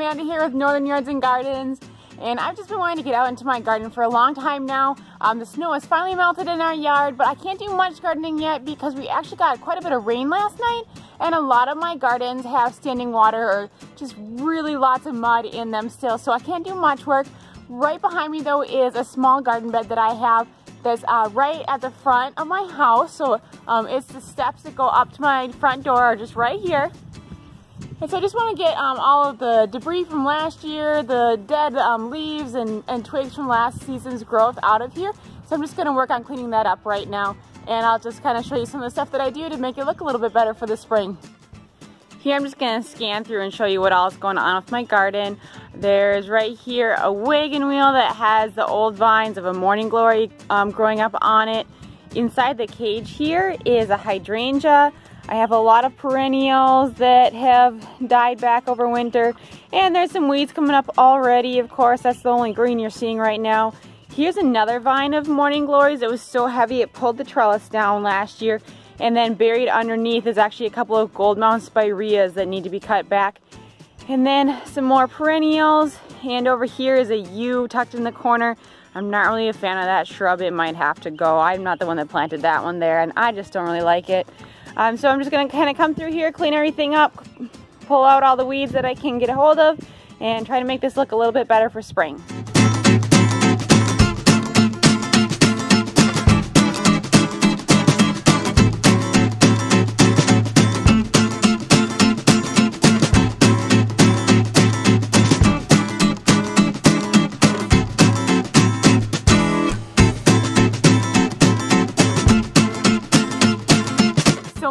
Amanda here with Northern Yards and Gardens, and I've just been wanting to get out into my garden for a long time now. The snow has finally melted in our yard, but I can't do much gardening yet because we actually got quite a bit of rain last night, and a lot of my gardens have standing water or just really lots of mud in them still, so I can't do much work. Right behind me though is a small garden bed that I have that's right at the front of my house. So it's the steps that go up to my front door are just right here. And so I just want to get all of the debris from last year, the dead leaves and twigs from last season's growth out of here. So I'm just going to work on cleaning that up right now. And I'll just kind of show you some of the stuff that I do to make it look a little bit better for the spring. Here I'm just going to scan through and show you what all is going on with my garden. There's right here a wagon wheel that has the old vines of a morning glory growing up on it. Inside the cage here is a hydrangea. I have a lot of perennials that have died back over winter, and there's some weeds coming up already. Of course, that's the only green you're seeing right now. Here's another vine of morning glories that was so heavy it pulled the trellis down last year, and then buried underneath is actually a couple of gold mound spireas that need to be cut back. And then some more perennials, and over here is a yew tucked in the corner. I'm not really a fan of that shrub. It might have to go. I'm not the one that planted that one there, and I just don't really like it. So I'm just going to kind of come through here, clean everything up, pull out all the weeds that I can get a hold of, and try to make this look a little bit better for spring.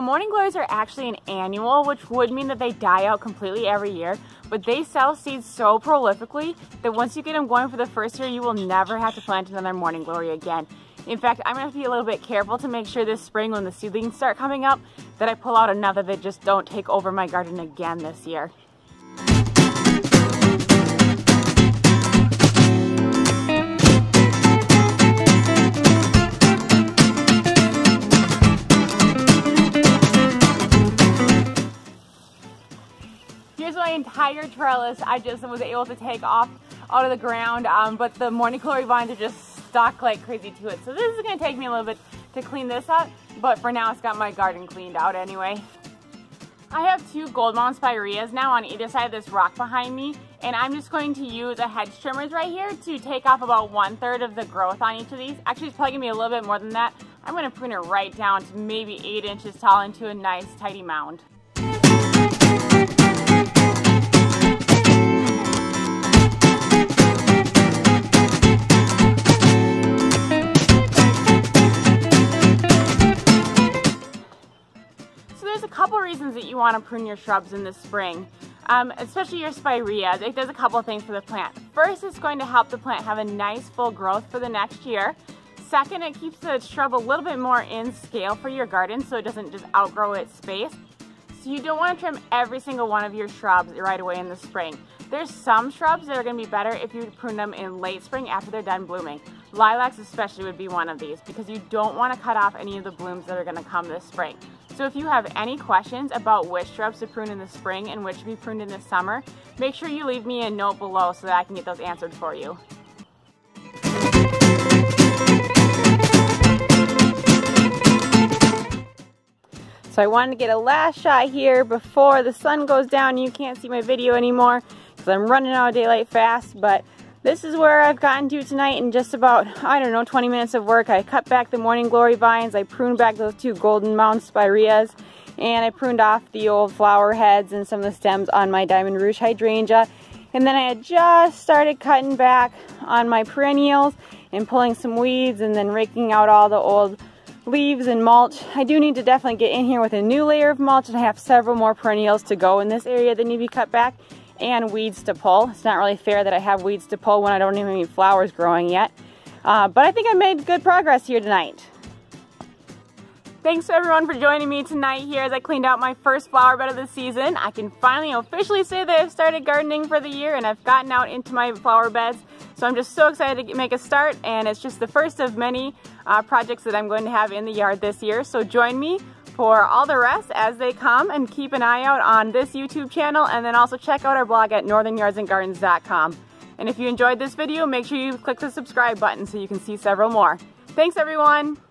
Morning glories are actually an annual, which would mean that they die out completely every year, but they sell seeds so prolifically that once you get them going for the first year, you will never have to plant another morning glory again. In fact, I'm going to have to be a little bit careful to make sure this spring when the seedlings start coming up that I pull out another that just don't take over my garden again this year. Here's my entire trellis. I just was able to take off out of the ground, but the morning glory vines are just stuck like crazy to it. So this is going to take me a little bit to clean this up, but for now it's got my garden cleaned out anyway. I have two gold mound spireas now on either side of this rock behind me, and I'm just going to use a hedge trimmers right here to take off about 1/3 of the growth on each of these. Actually, it's probably going to be a little bit more than that. I'm going to prune it right down to maybe 8 inches tall into a nice tidy mound. Reasons that you want to prune your shrubs in the spring, especially your spirea. It does a couple of things for the plant. First, it's going to help the plant have a nice full growth for the next year. Second, it keeps the shrub a little bit more in scale for your garden so it doesn't just outgrow its space. So you don't want to trim every single one of your shrubs right away in the spring. There's some shrubs that are going to be better if you prune them in late spring after they're done blooming. Lilacs especially would be one of these because you don't want to cut off any of the blooms that are going to come this spring. So if you have any questions about which shrubs to prune in the spring and which to be pruned in the summer, make sure you leave me a note below so that I can get those answered for you. So I wanted to get a last shot here before the sun goes down and you can't see my video anymore because I'm running out of daylight fast, but this is where I've gotten to tonight in just about, I don't know, 20 minutes of work. I cut back the morning glory vines, I pruned back those two golden mound spireas, and I pruned off the old flower heads and some of the stems on my Diamond Rouge hydrangea. And then I had just started cutting back on my perennials and pulling some weeds and then raking out all the old leaves and mulch. I do need to definitely get in here with a new layer of mulch, and I have several more perennials to go in this area that need to be cut back and weeds to pull. It's not really fair that I have weeds to pull when I don't even have any flowers growing yet. But I think I made good progress here tonight. Thanks to everyone for joining me tonight here as I cleaned out my first flower bed of the season. I can finally officially say that I've started gardening for the year and I've gotten out into my flower beds. So I'm just so excited to make a start, and it's just the first of many projects that I'm going to have in the yard this year. So join me for all the rest as they come, and keep an eye out on this YouTube channel, and then also check out our blog at northernyardsandgardens.com. And if you enjoyed this video, make sure you click the subscribe button so you can see several more. Thanks everyone!